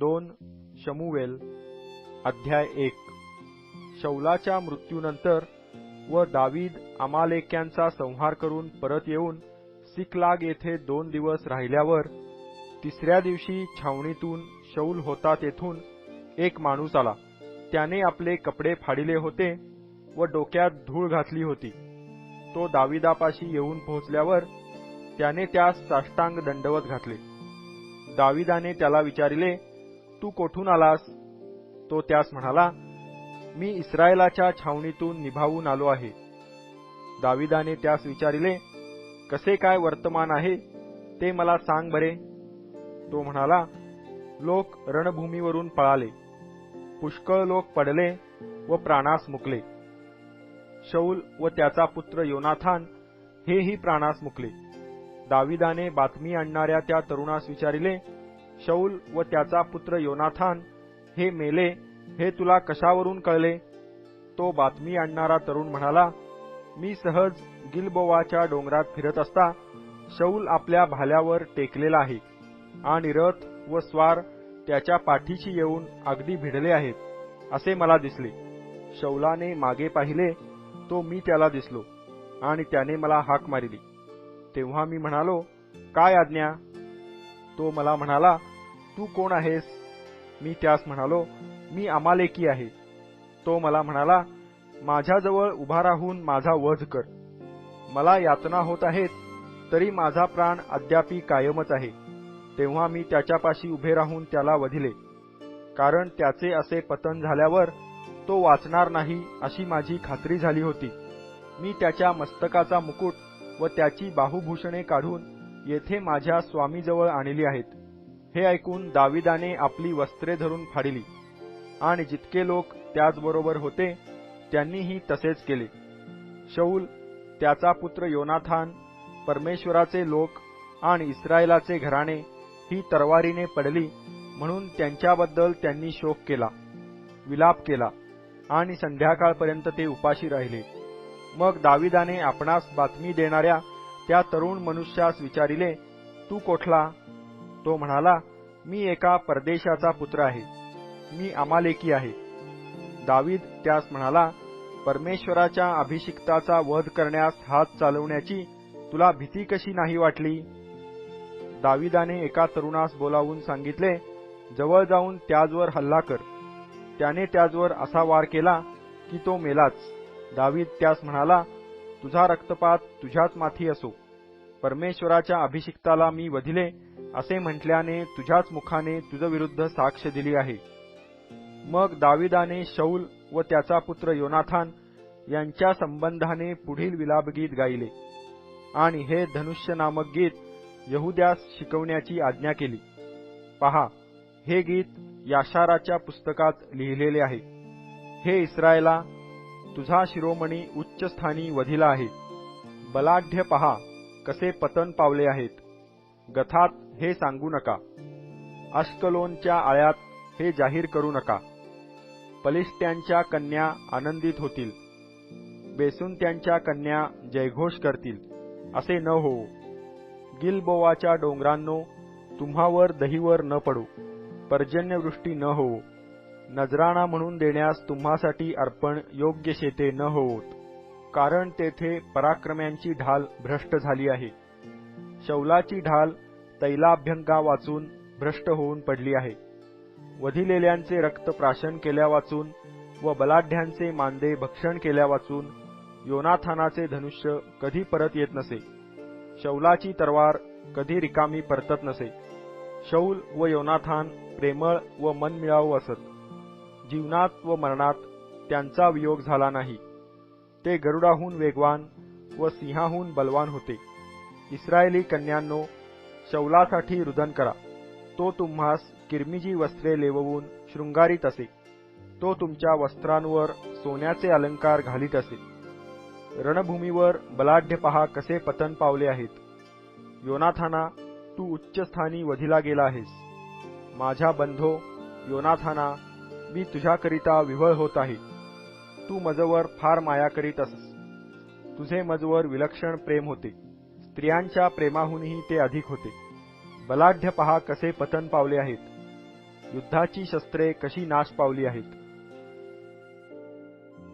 2 शमूवेल अध्याय 1. शौलाच्या मृत्यूनंतर व दावीद अमालेक्यांचा संहार करून परत येऊन सिकलाग येथे 2 दिवस राहिल्यावर तिसऱ्या दिवशी छावणीतून शौल होता तेथून एक माणूस आला. त्याने आपले कपडे फाडिले होते व डोक्यात धूळ घातली होती. तो दाविदापाशी येऊन पोहोचल्यावर त्याने त्यास साष्टांग दंडवत घातले. दाविदाने त्याला विचारिले, तू कोठून आलास? तो त्यास म्हणाला, मी इस्रायलाच्या छावणीतून निभावून आलो आहे. दाविदाने त्यास विचारिले, कसे काय वर्तमान आहे ते मला सांग बरे. तो म्हणाला, लोक रणभूमीवरून पळाले, पुष्कळ लोक पडले व प्राणास मुकले. शौल व त्याचा पुत्र योनाथान हेही प्राणास मुकले. दाविदाने बातमी आणणाऱ्या त्या तरुणास विचारिले, शौल व त्याचा पुत्र योनाथान हे मेले हे तुला कशावरून कळले? तो बातमी आणणारा तरुण म्हणाला, मी सहज गिलबोवाच्या डोंगरात फिरत असता शौल आपल्या भाल्यावर टेकलेला आहे आणि रथ व स्वार त्याच्या पाठीशी येऊन अगदी भिडले आहेत असे मला दिसले. शौलाने मागे पाहिले तो मी त्याला दिसलो आणि त्याने मला हाक मारली. तेव्हा मी म्हणालो, काय आज्ञा? तो मला म्हणाला, तू कोण आहेस? मी त्यास म्हणालो, मी अमालेकी आहे. तो मला म्हणाला, माझ्याजवळ उभा राहून माझा वध कर. मला यातना होत आहेत तरी माझा प्राण अद्यापि कायमच आहे. तेव्हा मी त्याच्यापाशी उभे राहून त्याला वधिले, कारण त्याचे असे पतन झाल्यावर तो वाचणार नाही अशी माझी खात्री झाली होती. मी त्याच्या मस्तकाचा मुकुट व त्याची बाहुभूषणे काढून येथे माझ्या स्वामीजवळ आणली आहेत. हे ऐकून दाविदाने आपली वस्त्रे धरून फाडिली आणि जितके लोक त्याचबरोबर होते त्यांनीही तसेच केले. शौल, त्याचा पुत्र योनाथान, परमेश्वराचे लोक आणि इस्रायलाचे घराणे ही तरवारीने पडली म्हणून त्यांच्याबद्दल त्यांनी शोक केला, विलाप केला आणि संध्याकाळपर्यंत ते उपाशी राहिले. मग दाविदाने आपणास बातमी देणाऱ्या त्या तरुण मनुष्यास विचारिले, तू कोठला? तो म्हणाला, मी एका परदेशाचा पुत्र आहे, मी अमालेकी आहे. दावीद त्यास म्हणाला, परमेश्वराच्या अभिषिक्ताचा वध करण्यास हात चालवण्याची तुला भीती कशी नाही वाटली? दाविदाने एका तरुणास बोलावून सांगितले, जवळ जाऊन त्याजवर हल्ला कर. त्याने त्याजवर असा वार केला की तो मेलाच. दावीद त्यास म्हणाला, तुझा रक्तपात तुझ्याच माथी असो. परमेश्वराच्या अभिषिक्ताला मी वधिले असे म्हटल्याने तुझ्याच मुखाने तुझविरुद्ध साक्ष दिली आहे. मग दाविदाने शौल व त्याचा पुत्र योनाथान यांच्या संबंधाने पुढील विलापगीत गायले आणि हे धनुष्य नामक गीत यहुद्यास शिकवण्याची आज्ञा केली. पहा, हे गीत याशाराच्या पुस्तकात लिहिलेले आहे. हे इस्रायला, तुझा शिरोमणी उच्च स्थानी वधिला आहे. बलाढ्य पहा कसे पतन पावले आहेत. गथात हे सांगू नका, अश्कलोनच्या आळ्यात हे जाहीर करू नका. पलिष्ट्यांच्या कन्या आनंदित होतील, बेसुंत्यांच्या कन्या जयघोष करतील असे न होवो. गिलबोवाच्या डोंगरांनो, तुम्हावर दहीवर न पडो, पर्जन्यवृष्टी न होवो. नजराणा म्हणून देण्यास तुम्हासाठी अर्पण योग्य शेते न होवोत, कारण तेथे पराक्रम्यांची ढाल भ्रष्ट झाली आहे. शौलाची ढाल तैलाभ्यंगा वाचून भ्रष्ट होऊन पडली आहे. वधिलेल्यांचे रक्त प्राशन केल्या वाचून व बलाढ्यांचे मांदे भक्षण केल्या वाचून योनाथानाचे धनुष्य कधी परत येत नसे. शौलाची तरवार कधी रिकामी परतत नसे. शौल व योनाथान प्रेमळ व मनमिळावू असत. जीवनात व मरणात त्यांचा वियोग झाला नाही. ते गरुडाहून वेगवान व सिंहाहून बलवान होते. इस्रायली कन्यांनो, शौलासाठी रुदन करा. तो तुम्हास किरमिजी वस्त्रे लेववून शृंगारीत असे. तो तुमच्या वस्त्रांवर सोन्याचे अलंकार घालीत असे. रणभूमीवर बलाढ्य पहा कसे पतन पावले आहेत. योनाथाना, तू उच्च स्थानी वधिला गेला आहेस. माझ्या बंधो योनाथाना, मी तुझ्याकरिता विव्हळ होत आहे. तू मजवर फार माया करीत असस. तुझे मजवर विलक्षण प्रेम होते. स्त्रियांच्या प्रेमाहूनही ते अधिक होते. बलाढ्य पहा कसे पतन पावले आहेत. युद्धाची शस्त्रे कशी नाश पावली आहेत.